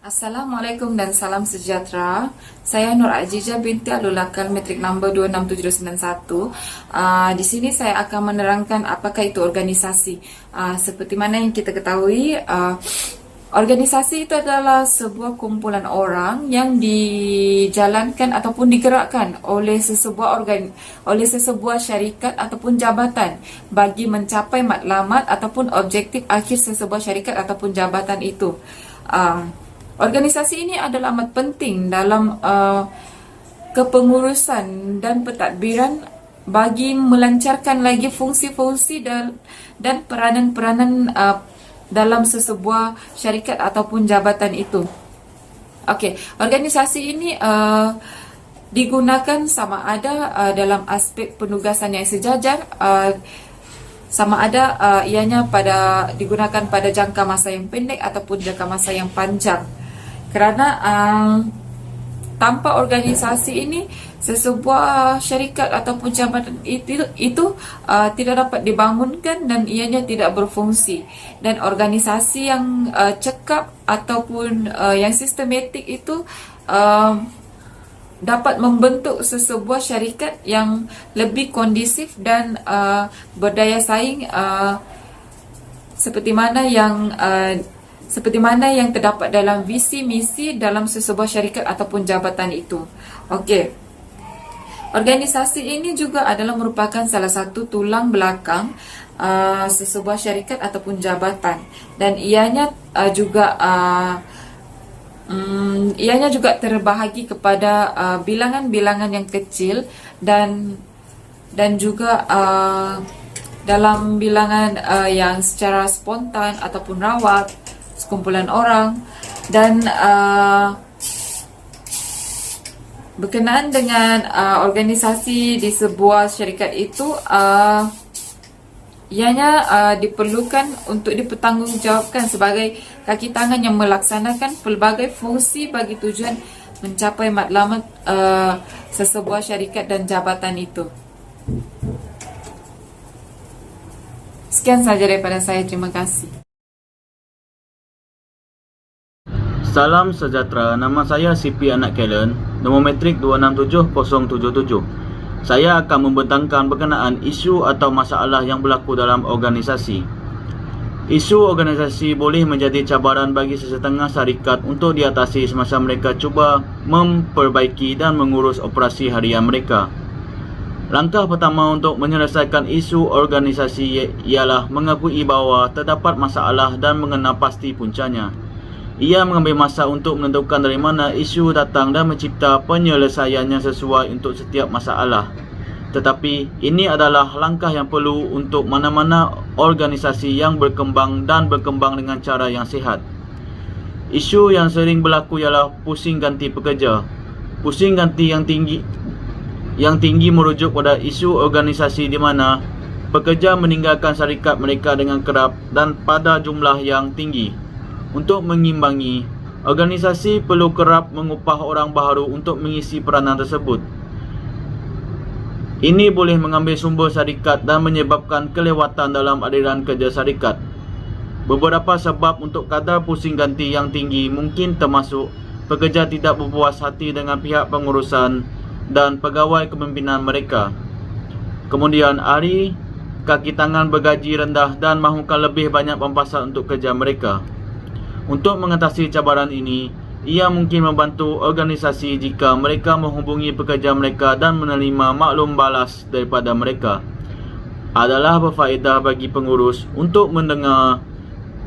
Assalamualaikum dan salam sejahtera. Saya Nur Azizah binti Alul Akal, metrik nombor 267091. Di sini saya akan menerangkan apakah itu organisasi. Seperti mana yang kita ketahui, organisasi itu adalah sebuah kumpulan orang yang dijalankan ataupun digerakkan oleh sesebuah syarikat ataupun jabatan bagi mencapai matlamat ataupun objektif akhir sesebuah syarikat ataupun jabatan itu. Organisasi ini adalah amat penting dalam kepengurusan dan pentadbiran bagi melancarkan lagi fungsi-fungsi dan peranan-peranan dalam sesebuah syarikat ataupun jabatan itu. Okey, organisasi ini digunakan sama ada dalam aspek penugasan yang sejajar, sama ada ianya digunakan pada jangka masa yang pendek ataupun jangka masa yang panjang. Kerana tanpa organisasi ini, sesebuah syarikat ataupun jabatan itu tidak dapat dibangunkan dan ianya tidak berfungsi. Dan organisasi yang cekap ataupun yang sistematik itu dapat membentuk sesebuah syarikat yang lebih kondisif dan berdaya saing seperti mana yang terdapat dalam visi misi dalam sesebuah syarikat ataupun jabatan itu. Okey. Organisasi ini juga adalah merupakan salah satu tulang belakang sesebuah syarikat ataupun jabatan, dan ianya juga terbahagi kepada bilangan-bilangan yang kecil dan juga dalam bilangan yang secara spontan ataupun rawat, sekumpulan orang, dan berkenaan dengan organisasi di sebuah syarikat itu, ianya diperlukan untuk dipertanggungjawabkan sebagai kaki tangan yang melaksanakan pelbagai fungsi bagi tujuan mencapai matlamat sesebuah syarikat dan jabatan itu. Sekian saja daripada saya, terima kasih. Salam sejahtera, nama saya CP Anak Kellen, nombor metrik 267077. Saya akan membentangkan berkenaan isu atau masalah yang berlaku dalam organisasi. Isu organisasi boleh menjadi cabaran bagi sesetengah syarikat untuk diatasi semasa mereka cuba memperbaiki dan mengurus operasi harian mereka. Langkah pertama untuk menyelesaikan isu organisasi ialah mengakui bahawa terdapat masalah dan mengenal pasti puncanya. Ia mengambil masa untuk menentukan dari mana isu datang dan mencipta penyelesaiannya sesuai untuk setiap masalah. Tetapi ini adalah langkah yang perlu untuk mana-mana organisasi yang berkembang dan berkembang dengan cara yang sihat. Isu yang sering berlaku ialah pusing ganti pekerja. Pusing ganti yang tinggi merujuk pada isu organisasi di mana pekerja meninggalkan syarikat mereka dengan kerap dan pada jumlah yang tinggi. Untuk mengimbangi, organisasi perlu kerap mengupah orang baharu untuk mengisi peranan tersebut. Ini boleh mengambil sumber syarikat dan menyebabkan kelewatan dalam aliran kerja syarikat. Beberapa sebab untuk kadar pusing ganti yang tinggi mungkin termasuk pekerja tidak berpuas hati dengan pihak pengurusan dan pegawai kepimpinan mereka. Kemudian kaki tangan bergaji rendah dan mahukan lebih banyak pampasan untuk kerja mereka. Untuk mengatasi cabaran ini, ia mungkin membantu organisasi jika mereka menghubungi pekerja mereka dan menerima maklum balas daripada mereka. Adalah berfaedah bagi pengurus untuk mendengar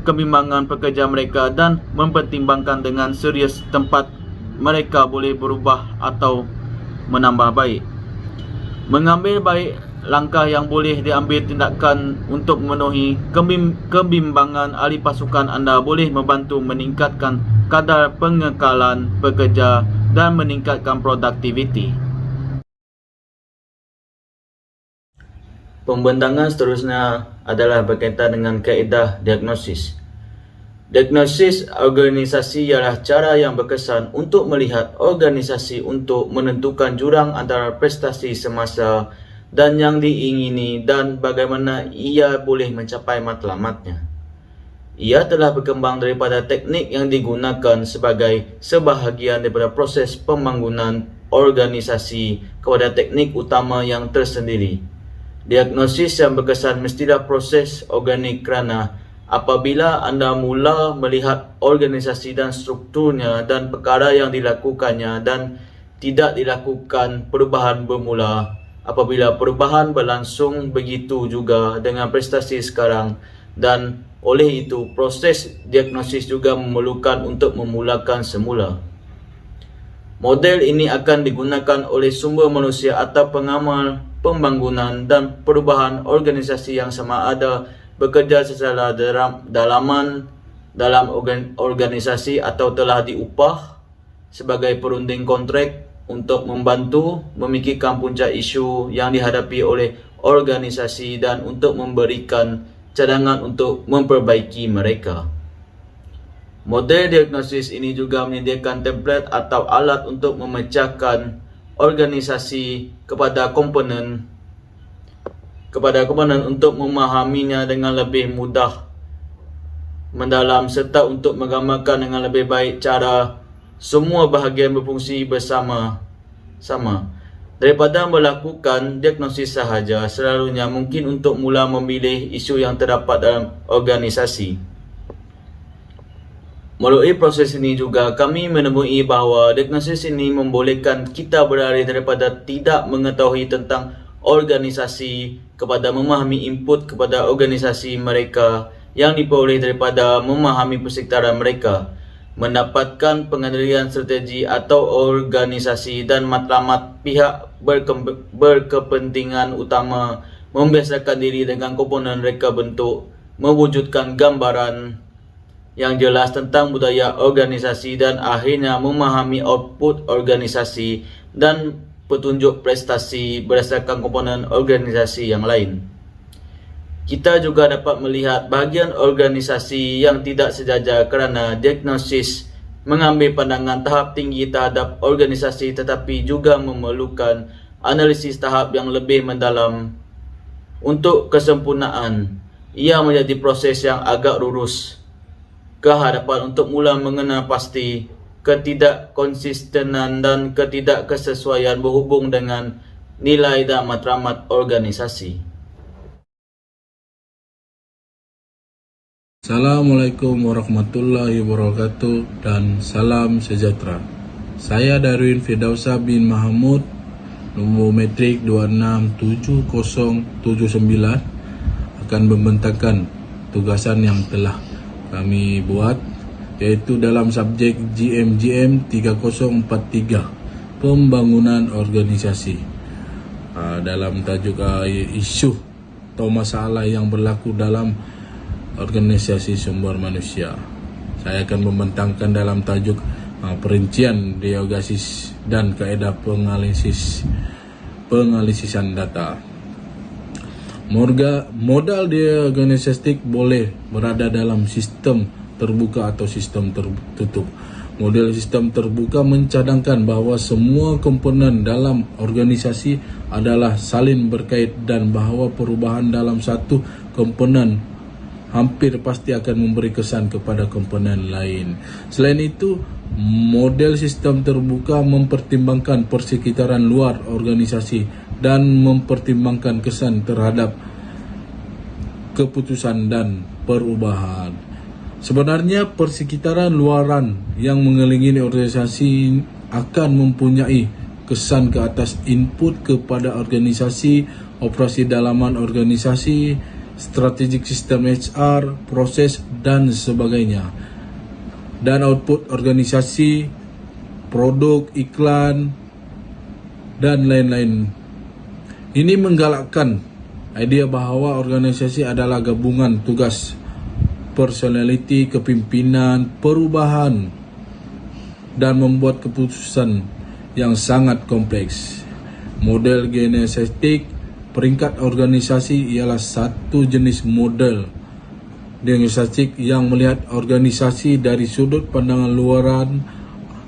kebimbangan pekerja mereka dan mempertimbangkan dengan serius tempat mereka boleh berubah atau menambah baik. Mengambil baik langkah yang boleh diambil tindakan untuk memenuhi kebimbangan ahli pasukan anda boleh membantu meningkatkan kadar pengekalan pekerja dan meningkatkan produktiviti. Pembentangan seterusnya adalah berkaitan dengan kaedah diagnosis. Diagnosis organisasi ialah cara yang berkesan untuk melihat organisasi untuk menentukan jurang antara prestasi semasa dan yang diingini dan bagaimana ia boleh mencapai matlamatnya. Ia telah berkembang daripada teknik yang digunakan sebagai sebahagian daripada proses pembangunan organisasi kepada teknik utama yang tersendiri. Diagnosis yang berkesan mestilah proses organik kerana apabila anda mula melihat organisasi dan strukturnya dan perkara yang dilakukannya dan tidak dilakukan perubahan bermula, apabila perubahan berlangsung, begitu juga dengan prestasi sekarang, dan oleh itu proses diagnosis juga memerlukan untuk memulakan semula. Model ini akan digunakan oleh sumber manusia atau pengamal pembangunan dan perubahan organisasi yang sama ada bekerja secara dalam organisasi atau telah diupah sebagai perunding kontrak untuk membantu memikirkan punca isu yang dihadapi oleh organisasi dan untuk memberikan cadangan untuk memperbaiki mereka. Model diagnosis ini juga menyediakan template atau alat untuk memecahkan organisasi kepada komponen untuk memahaminya dengan lebih mudah, mendalam serta untuk menggambarkan dengan lebih baik cara semua bahagian berfungsi bersama-sama. Daripada melakukan diagnosis sahaja, selalunya mungkin untuk mula memilih isu yang terdapat dalam organisasi. Melalui proses ini juga kami menemui bahawa diagnosis ini membolehkan kita beralih daripada tidak mengetahui tentang organisasi kepada memahami input kepada organisasi mereka yang diperoleh daripada memahami persekitaran mereka, mendapatkan pengendalian strategi atau organisasi dan matlamat pihak berkepentingan utama, membiasakan diri dengan komponen reka bentuk, mewujudkan gambaran yang jelas tentang budaya organisasi dan akhirnya memahami output organisasi dan petunjuk prestasi berdasarkan komponen organisasi yang lain. Kita juga dapat melihat bahagian organisasi yang tidak sejajar kerana diagnosis mengambil pandangan tahap tinggi terhadap organisasi tetapi juga memerlukan analisis tahap yang lebih mendalam. Untuk kesempurnaan, ia menjadi proses yang agak lurus ke hadapan untuk mula mengenal pasti ketidakkonsistenan dan ketidakkesesuaian berhubung dengan nilai dan matlamat organisasi. Assalamualaikum warahmatullahi wabarakatuh dan salam sejahtera. Saya Darwin Firdausa bin Mahmud, nombor metrik 267079, akan membentangkan tugasan yang telah kami buat, iaitu dalam subjek GMGM 3043, pembangunan organisasi. Dalam tajuk isu atau masalah yang berlaku dalam organisasi sumber manusia. Saya akan membentangkan dalam tajuk perincian diagnosis dan kaedah penganalisisan data. Modal diagnostik boleh berada dalam sistem terbuka atau sistem tertutup. Model sistem terbuka mencadangkan bahawa semua komponen dalam organisasi adalah saling berkait dan bahawa perubahan dalam satu komponen hampir pasti akan memberi kesan kepada komponen lain. Selain itu, model sistem terbuka mempertimbangkan persekitaran luar organisasi dan mempertimbangkan kesan terhadap keputusan dan perubahan. Sebenarnya persekitaran luaran yang mengelilingi organisasi akan mempunyai kesan ke atas input kepada organisasi, operasi dalaman organisasi, strategic sistem HR, proses dan sebagainya, dan output organisasi, produk, iklan dan lain-lain. Ini menggalakkan idea bahawa organisasi adalah gabungan tugas, personality, kepimpinan, perubahan dan membuat keputusan yang sangat kompleks. Model genesetik peringkat organisasi ialah satu jenis model diagnostik yang melihat organisasi dari sudut pandangan luaran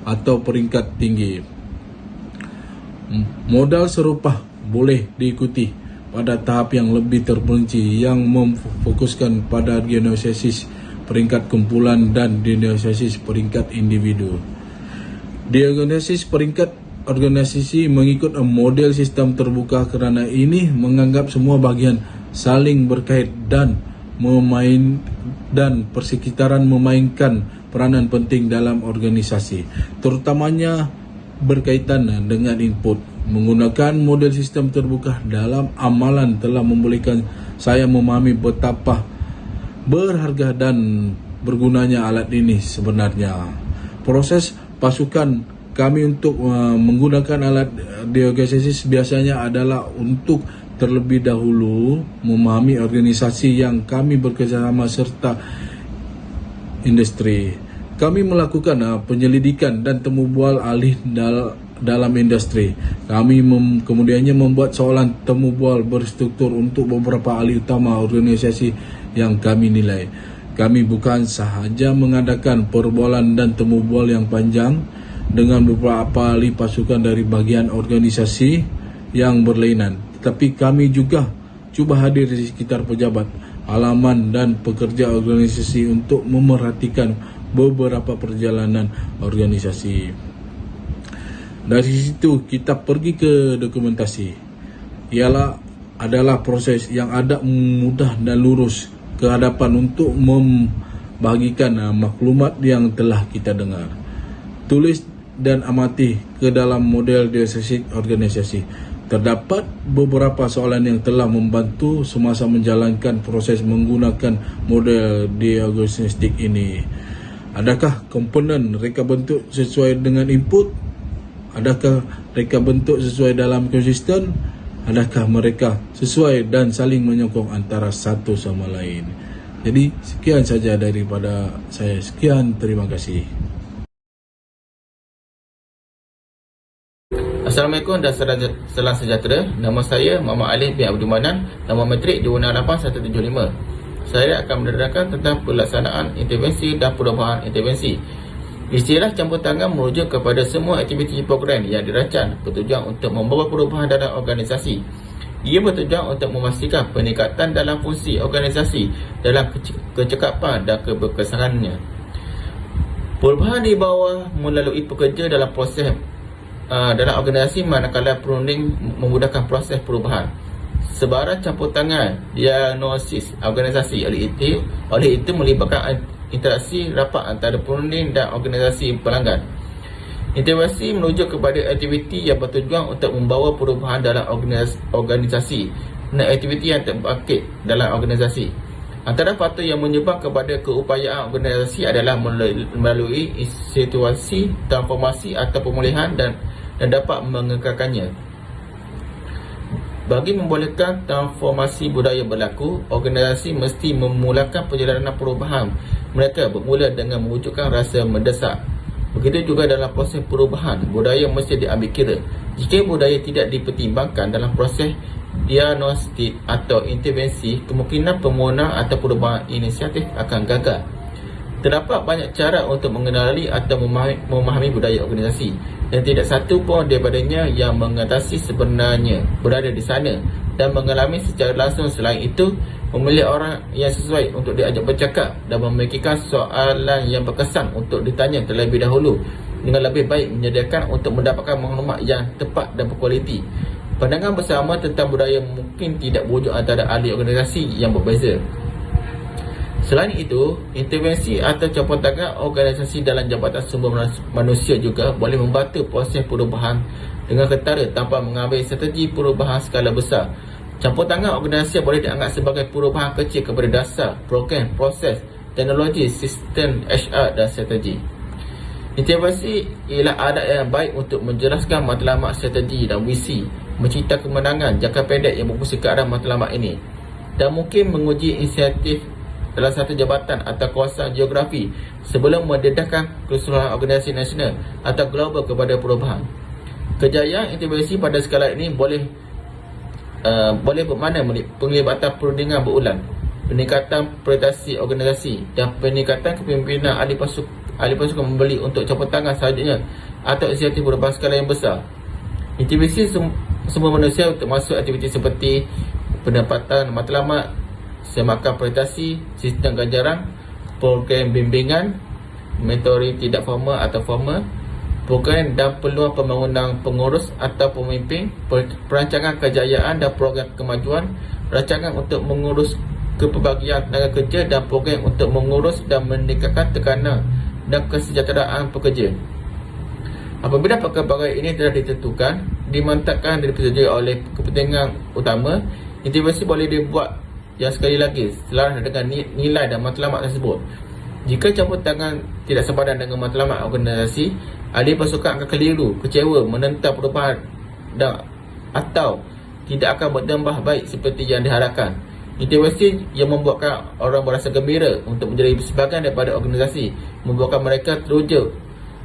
atau peringkat tinggi. Modal serupa boleh diikuti pada tahap yang lebih terperinci yang memfokuskan pada diagnosis peringkat kumpulan dan di organisasi peringkat individu. Di organisasi peringkat organisasi mengikut model sistem terbuka kerana ini menganggap semua bahagian saling berkait dan persekitaran memainkan peranan penting dalam organisasi, terutamanya berkaitan dengan input. Menggunakan model sistem terbuka dalam amalan telah membolehkan saya memahami betapa berharga dan bergunanya alat ini sebenarnya. Proses pasukan kami untuk menggunakan alat di organisasi biasanya adalah untuk terlebih dahulu memahami organisasi yang kami bekerjasama serta industri. Kami melakukan penyelidikan dan temu bual ahli dalam industri. Kami kemudiannya membuat soalan temu bual berstruktur untuk beberapa ahli utama organisasi yang kami nilai. Kami bukan sahaja mengadakan perbualan dan temu bual yang panjang dengan beberapa ahli pasukan dari bahagian organisasi yang berlainan, tetapi kami juga cuba hadir di sekitar pejabat, halaman dan pekerja organisasi untuk memerhatikan beberapa perjalanan organisasi. Dari situ kita pergi ke dokumentasi. Adalah proses yang ada mudah dan lurus ke hadapan untuk membagikan maklumat yang telah kita dengar, tulis dan amati ke dalam model diagnostik organisasi. Terdapat beberapa soalan yang telah membantu semasa menjalankan proses menggunakan model diagnostik ini. Adakah komponen reka bentuk sesuai dengan input? Adakah reka bentuk sesuai dalam konsisten? Adakah mereka sesuai dan saling menyokong antara satu sama lain? Jadi sekian saja daripada saya. Sekian, terima kasih. Assalamualaikum dan salam sejahtera. Nama saya Muhammad Alif bin Abdul Manan, nombor metrik 268175. Saya akan menerangkan tentang pelaksanaan intervensi dan perubahan intervensi. Istilah campur tangan merujuk kepada semua aktiviti program yang dirancang bertujuan untuk membawa perubahan dalam organisasi. Ia bertujuan untuk memastikan peningkatan dalam fungsi organisasi dalam kecekapan dan keberkesanannya. Perubahan dibawa melalui pekerja dalam proses dalam organisasi, manakala perunding memudahkan proses perubahan. Sebarang campur tangan diagnosis organisasi oleh itu melibatkan interaksi rapat antara perunding dan organisasi pelanggan. Intervensi merujuk kepada aktiviti yang bertujuan untuk membawa perubahan dalam organisasi dan aktiviti yang terbangkit dalam organisasi. Antara faktor yang menyebab kepada keupayaan organisasi adalah melalui situasi transformasi atau pemulihan dan dapat mengekalkannya. Bagi membolehkan transformasi budaya berlaku, organisasi mesti memulakan perjalanan perubahan mereka bermula dengan mewujudkan rasa mendesak. Begitu juga dalam proses perubahan, budaya mesti diambil kira. Jika budaya tidak dipertimbangkan dalam proses diagnostik atau intervensi, kemungkinan pemohonan atau perubahan inisiatif akan gagal. Terdapat banyak cara untuk mengenali atau memahami budaya organisasi, dan tidak satu pun daripadanya yang mengatasi sebenarnya berada di sana dan mengalami secara langsung. Selain itu, memilih orang yang sesuai untuk diajak bercakap dan memikirkan soalan yang berkesan untuk ditanya terlebih dahulu dengan lebih baik menyediakan untuk mendapatkan maklumat yang tepat dan berkualiti. Pandangan bersama tentang budaya mungkin tidak wujud antara ahli organisasi yang berbeza. Selain itu, intervensi atau campur tangan organisasi dalam jabatan sumber manusia juga boleh membantu proses perubahan dengan ketara tanpa mengambil strategi perubahan skala besar. Campur tangan organisasi boleh dianggap sebagai perubahan kecil kepada dasar, program, proses, teknologi, sistem HR dan strategi. Intervensi ialah adat yang baik untuk menjelaskan matlamat strategi dan visi, mencipta kemenangan jangka pendek yang berfungsi ke arah matlamat ini, dan mungkin menguji inisiatif dalam satu jabatan atau kawasan geografi sebelum mendedahkan keseluruhan organisasi nasional atau global kepada perubahan. Kejayaan intervensi pada skala ini boleh bermakna penglibatan perundingan berulang, peningkatan prestasi organisasi dan peningkatan kepimpinan ahli pasukan membeli untuk campur tangan selanjutnya atau inisiatif perubahan skala yang besar. Intervensi semua manusia termasuk aktiviti seperti pendapatan matlamat, semakan prestasi, sistem ganjaran, program bimbingan, mentoring tidak formal atau formal, program dan peluang pembangunan pengurus atau pemimpin, perancangan kejayaan dan program kemajuan, rancangan untuk mengurus kepelbagian tenaga kerja dan program untuk mengurus dan meningkatkan tekanan dan kesejahteraan pekerja. Apabila perkara ini telah ditentukan, dimantapkan dan dipersetujui oleh kepentingan utama, intervensi boleh dibuat yang sekali lagi selaras dengan nilai dan matlamat tersebut. Jika campur tangan tidak sepadan dengan matlamat organisasi, ahli pasukan akan keliru, kecewa, menentang perubahan dan atau tidak akan bertambah baik seperti yang diharapkan. Intervensi yang membuatkan orang berasa gembira untuk menjadi sebahagian daripada organisasi, membuatkan mereka teruja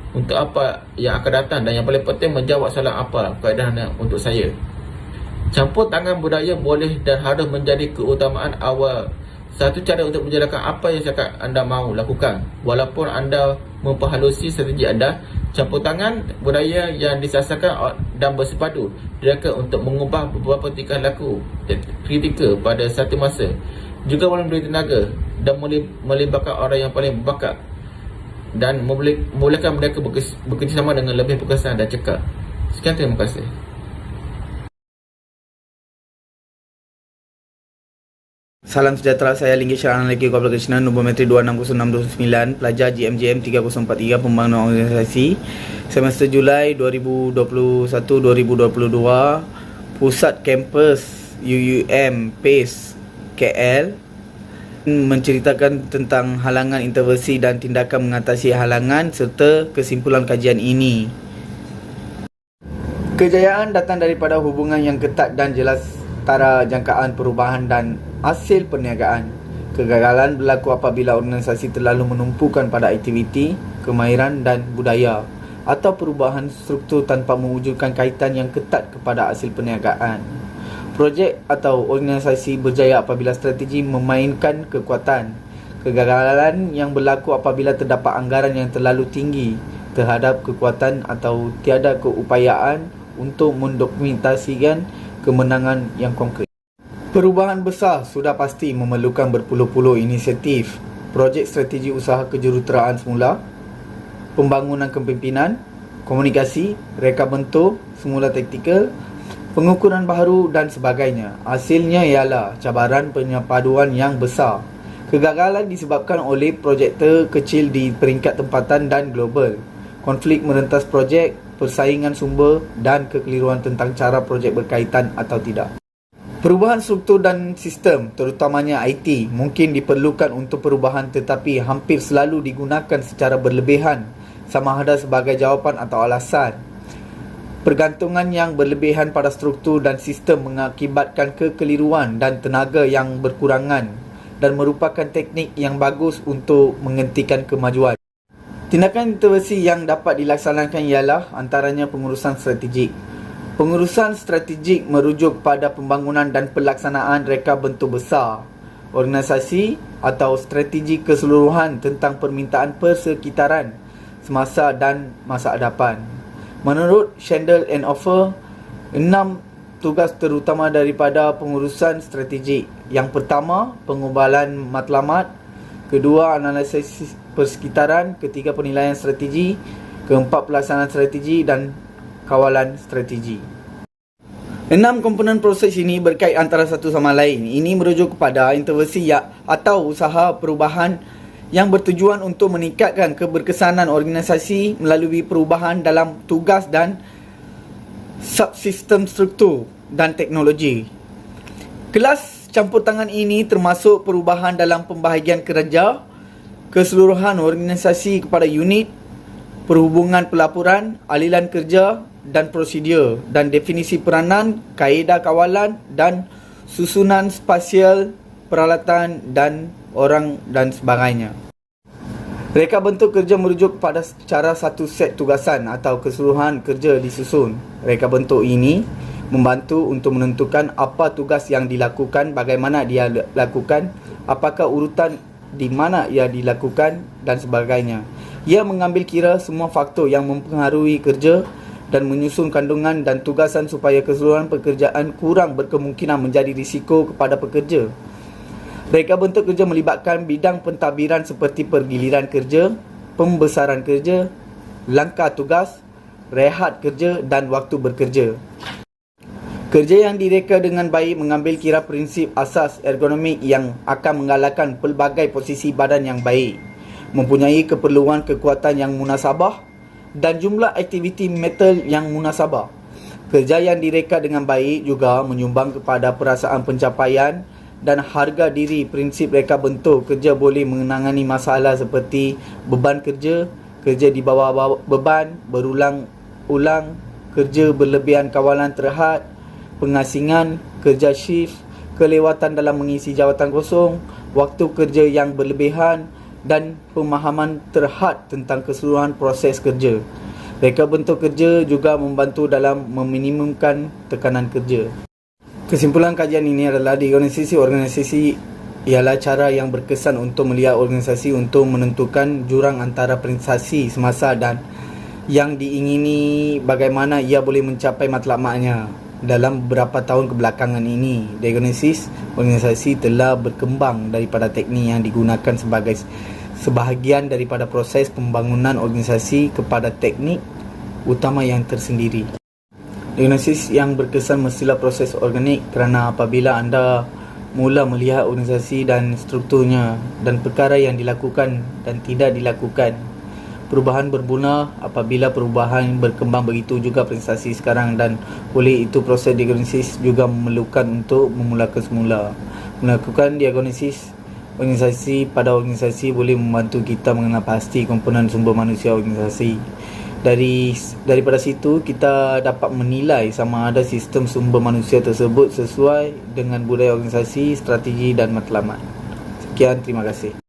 untuk apa yang akan datang, dan yang paling penting menjawab soalan apa faedahnya untuk saya. Campur tangan budaya boleh dan harus menjadi keutamaan awal. Satu cara untuk menjalankan apa yang syarikat anda mahu lakukan. Walaupun anda memperhalusi strategi anda, campur tangan budaya yang disasarkan dan bersepadu direkam untuk mengubah beberapa tingkah laku kritikal pada satu masa. Juga boleh memberi tenaga dan melibatkan orang yang paling berbakat dan membolehkan mereka bekerjasama dengan lebih berkesan dan cekap. Sekian, terima kasih. Salam sejahtera, saya Linggi Syarana Leki Kuala Krishna, nombor metrik 260229, pelajar GMJM 3043, pembangunan organisasi, semester Julai 2021-2022, Pusat Kampus UUM PACE KL, menceritakan tentang halangan, intervensi dan tindakan mengatasi halangan serta kesimpulan kajian ini. Kejayaan datang daripada hubungan yang ketat dan jelas antara jangkaan perubahan dan hasil perniagaan. Kegagalan berlaku apabila organisasi terlalu menumpukan pada aktiviti, kemahiran dan budaya atau perubahan struktur tanpa mewujudkan kaitan yang ketat kepada hasil perniagaan. Projek atau organisasi berjaya apabila strategi memainkan kekuatan. Kegagalan yang berlaku apabila terdapat anggaran yang terlalu tinggi terhadap kekuatan atau tiada keupayaan untuk mendokumentasikan kemenangan yang konkret. Perubahan besar sudah pasti memerlukan berpuluh-puluh inisiatif, projek strategi usaha kejuruteraan semula, pembangunan kepimpinan, komunikasi, reka bentuk semula taktikal, pengukuran baharu dan sebagainya. Hasilnya ialah cabaran penyepaduan yang besar. Kegagalan disebabkan oleh projektor kecil di peringkat tempatan dan global, konflik merentas projek, persaingan sumber dan kekeliruan tentang cara projek berkaitan atau tidak. Perubahan struktur dan sistem, terutamanya IT, mungkin diperlukan untuk perubahan tetapi hampir selalu digunakan secara berlebihan, sama ada sebagai jawapan atau alasan. Pergantungan yang berlebihan pada struktur dan sistem mengakibatkan kekeliruan dan tenaga yang berkurangan dan merupakan teknik yang bagus untuk menghentikan kemajuan. Tindakan intervensi yang dapat dilaksanakan ialah antaranya pengurusan strategik. Pengurusan strategik merujuk pada pembangunan dan pelaksanaan reka bentuk besar, organisasi atau strategi keseluruhan tentang permintaan persekitaran semasa dan masa hadapan. Menurut Shandel and Offer, 6 tugas terutama daripada pengurusan strategik. Yang pertama, pengubalan matlamat. Kedua, analisis persekitaran. Ketiga, penilaian strategi. Keempat, pelaksanaan strategi dan kawalan strategi. 6 komponen proses ini berkait antara satu sama lain. Ini merujuk kepada intervensi atau usaha perubahan yang bertujuan untuk meningkatkan keberkesanan organisasi melalui perubahan dalam tugas dan subsistem struktur dan teknologi. Kelas campur tangan ini termasuk perubahan dalam pembahagian kerja, keseluruhan organisasi kepada unit, perhubungan pelaporan, aliran kerja dan prosedur, dan definisi peranan, kaedah kawalan dan susunan spasial, peralatan dan orang dan sebagainya. Reka bentuk kerja merujuk kepada cara satu set tugasan atau keseluruhan kerja disusun. Reka bentuk ini membantu untuk menentukan apa tugas yang dilakukan, bagaimana dia lakukan, apakah urutan di mana ia dilakukan dan sebagainya. Ia mengambil kira semua faktor yang mempengaruhi kerja dan menyusun kandungan dan tugasan supaya keseluruhan pekerjaan kurang berkemungkinan menjadi risiko kepada pekerja. Reka bentuk kerja melibatkan bidang pentadbiran seperti pergiliran kerja, pembesaran kerja, langkah tugas, rehat kerja dan waktu bekerja. Kerja yang direka dengan baik mengambil kira prinsip asas ergonomik yang akan menggalakkan pelbagai posisi badan yang baik, mempunyai keperluan kekuatan yang munasabah dan jumlah aktiviti mental yang munasabah. Kerja yang direka dengan baik juga menyumbang kepada perasaan pencapaian dan harga diri. Prinsip reka bentuk kerja boleh menangani masalah seperti beban kerja, kerja di bawah beban, berulang-ulang, kerja berlebihan kawalan terhad, pengasingan, kerja shift, kelewatan dalam mengisi jawatan kosong, waktu kerja yang berlebihan dan pemahaman terhad tentang keseluruhan proses kerja. Reka bentuk kerja juga membantu dalam meminimumkan tekanan kerja. Kesimpulan kajian ini adalah organisasi ialah cara yang berkesan untuk melihat organisasi untuk menentukan jurang antara prestasi semasa dan yang diingini bagaimana ia boleh mencapai matlamatnya. Dalam beberapa tahun kebelakangan ini, organisasi telah berkembang daripada teknik yang digunakan sebagai sebahagian daripada proses pembangunan organisasi kepada teknik utama yang tersendiri. Organisasi yang berkesan mestilah proses organik, kerana apabila anda mula melihat organisasi dan strukturnya dan perkara yang dilakukan dan tidak dilakukan, perubahan bermula. Apabila perubahan berkembang, begitu juga prestasi sekarang, dan oleh itu proses diagnosis juga memerlukan untuk memulakan semula. Melakukan diagnosis organisasi pada organisasi boleh membantu kita mengenal pasti komponen sumber manusia organisasi. Daripada situ kita dapat menilai sama ada sistem sumber manusia tersebut sesuai dengan budaya organisasi, strategi dan matlamat. Sekian, terima kasih.